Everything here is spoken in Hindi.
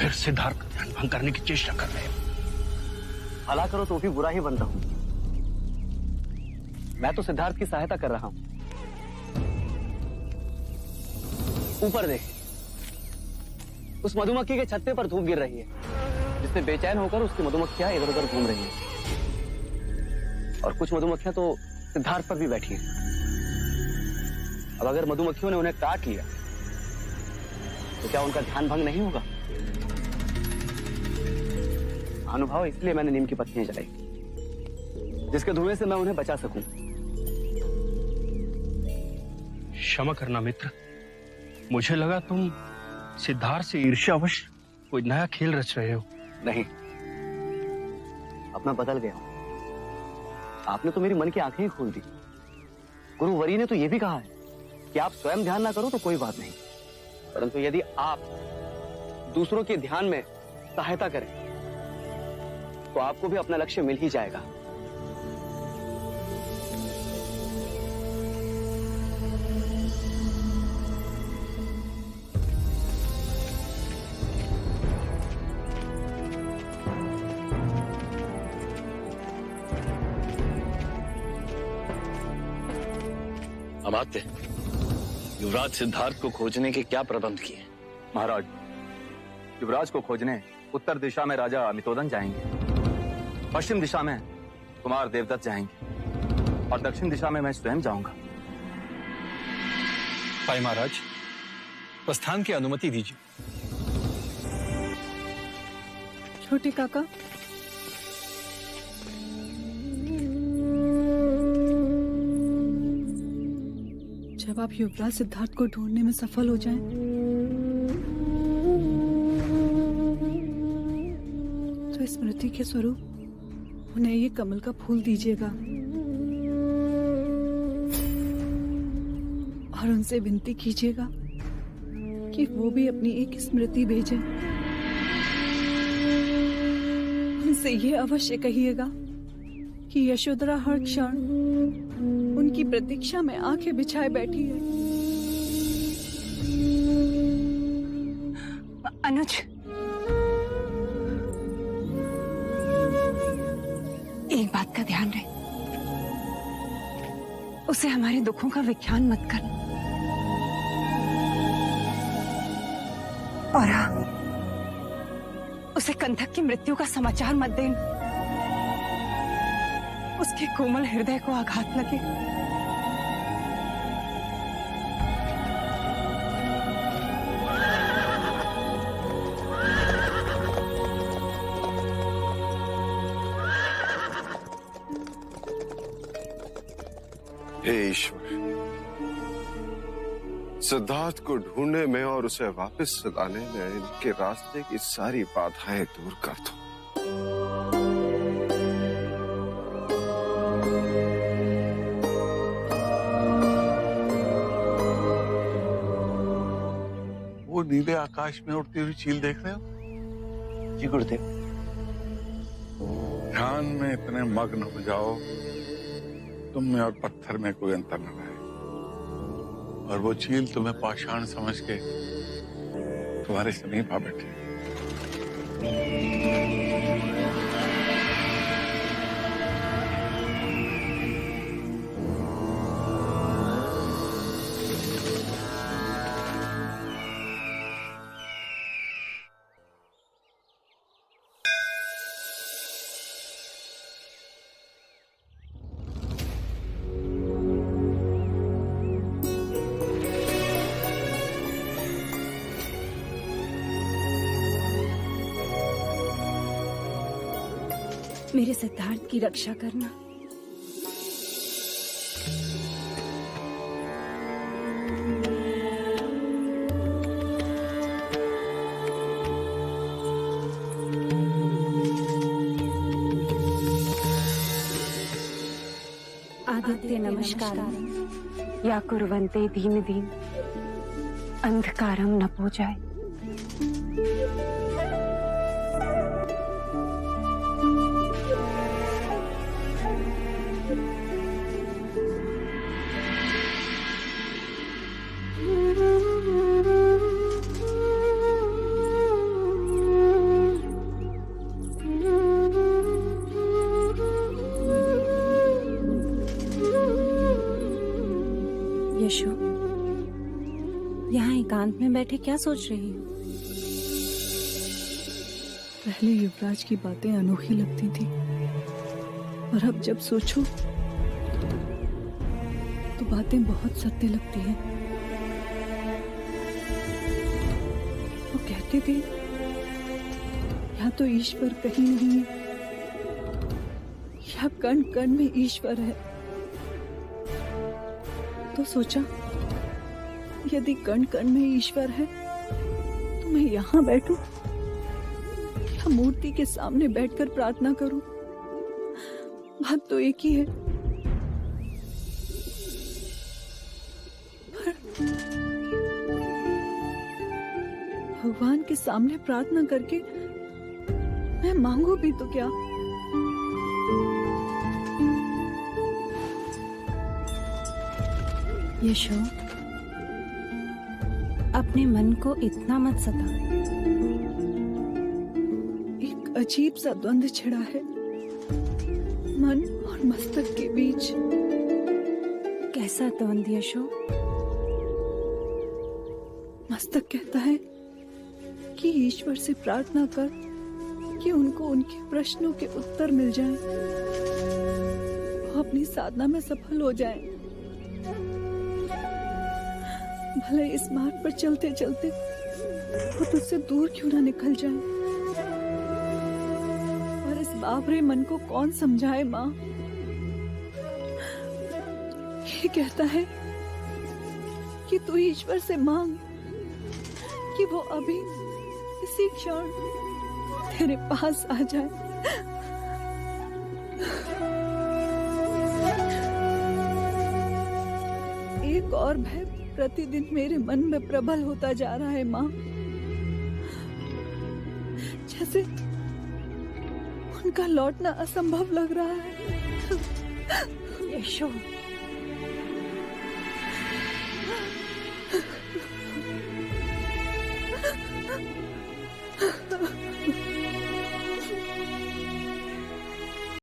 फिर सिद्धार्थ का ध्यान भंग करने की चेष्टा कर रहे हो। भला करो तो भी बुरा ही बन रहा हूं। मैं तो सिद्धार्थ की सहायता कर रहा हूं। ऊपर देख, उस मधुमक्खी के छत्ते पर धूप गिर रही है, जिससे बेचैन होकर उसकी मधुमक्खियां इधर उधर घूम रही हैं। और कुछ मधुमक्खियां तो सिद्धार्थ पर भी बैठी हैं। अब अगर मधुमक्खियों ने उन्हें काट लिया तो क्या उनका ध्यान भंग नहीं होगा? अनुभव, इसलिए मैंने नीम की पत्तियां जलाई, जिसके धुएं से मैं उन्हें बचा सकूं। क्षमा करना मित्र, मुझे लगा तुम सिद्धार्थ से ईर्ष्यावश कोई नया खेल रच रहे हो। नहीं, अब मैं बदल गया हूं। आपने तो मेरी मन की आंखें ही खोल दी। गुरुवरी ने तो यह भी कहा है कि आप स्वयं ध्यान ना करो तो कोई बात नहीं, परंतु यदि आप दूसरों के ध्यान में सहायता करें तो आपको भी अपना लक्ष्य मिल ही जाएगा। अमात्य, युवराज सिद्धार्थ को खोजने के क्या प्रबंध किए? महाराज, युवराज को खोजने उत्तर दिशा में राजा अमितोदन जाएंगे, पश्चिम दिशा में कुमार देवदत्त जाएंगे और दक्षिण दिशा में मैं स्वयं जाऊंगा। भाई महाराज, प्रस्थान की अनुमति दीजिए। छोटे काका, जब आप युवराज सिद्धार्थ को ढूंढने में सफल हो जाएं, तो स्मृति के स्वरूप उन्हें ये कमल का फूल दीजिएगा और उनसे विनती कीजिएगा कि वो भी अपनी एक स्मृति भेजें। उनसे ये अवश्य कहिएगा कि यशोधरा हर क्षण उनकी प्रतीक्षा में आंखें बिछाए बैठी है। अनुज, एक बात का ध्यान रहे, उसे हमारे दुखों का व्याख्यान मत कर। और हाँ, उसे कंथक की मृत्यु का समाचार मत देना। उसके कोमल हृदय को आघात लगे। हे ईश्वर, सिद्धार्थ को ढूंढने में और उसे वापस लाने में इनके रास्ते की सारी बाधाएं दूर कर दो। वो नीले आकाश में उड़ती हुई चील देख रहे हो? जी गुरुदेव। ध्यान में इतने मग्न हो जाओ तुम में और पत्थर में कोई अंतर न रहे, और वो चील तुम्हें पाषाण समझ के तुम्हारे समीप आ बैठे। मेरे सिद्धार्थ की रक्षा करना। आदित्य नमस्कार या कुर्वन्ते दीन दीन अंधकारम न पूजाए। में बैठे क्या सोच रही हो? पहले युवराज की बातें अनोखी लगती थी, और अब जब सोचो तो बातें बहुत सत्य लगती हैं। वो कहते थे या तो ईश्वर कहीं नहीं है, या कण कण में ईश्वर है। तो सोचा, यदि कण कण में ईश्वर है तो मैं यहाँ बैठूं या मूर्ति के सामने बैठकर प्रार्थना करूं? बात तो एक ही है। भगवान के सामने प्रार्थना करके मैं मांगू भी तो क्या? यशो, अपने मन को इतना मत सता। एक अजीब सा द्वंद्व छिड़ा है मन और मस्तक के बीच। कैसा द्वंद्व यशो? मस्तक कहता है कि ईश्वर से प्रार्थना कर कि उनको उनके प्रश्नों के उत्तर मिल जाएं, वो अपनी साधना में सफल हो जाएं। भले इस मार्ग पर चलते चलते वो तुझसे दूर क्यों ना निकल जाए। और इस बावरे मन को कौन समझाए माँ? ये कहता है कि तू ईश्वर से मांग कि वो अभी इसी क्षण तेरे पास आ जाए। एक और भय प्रतिदिन मेरे मन में प्रबल होता जा रहा है माँ, जैसे उनका लौटना असंभव लग रहा है। यशो,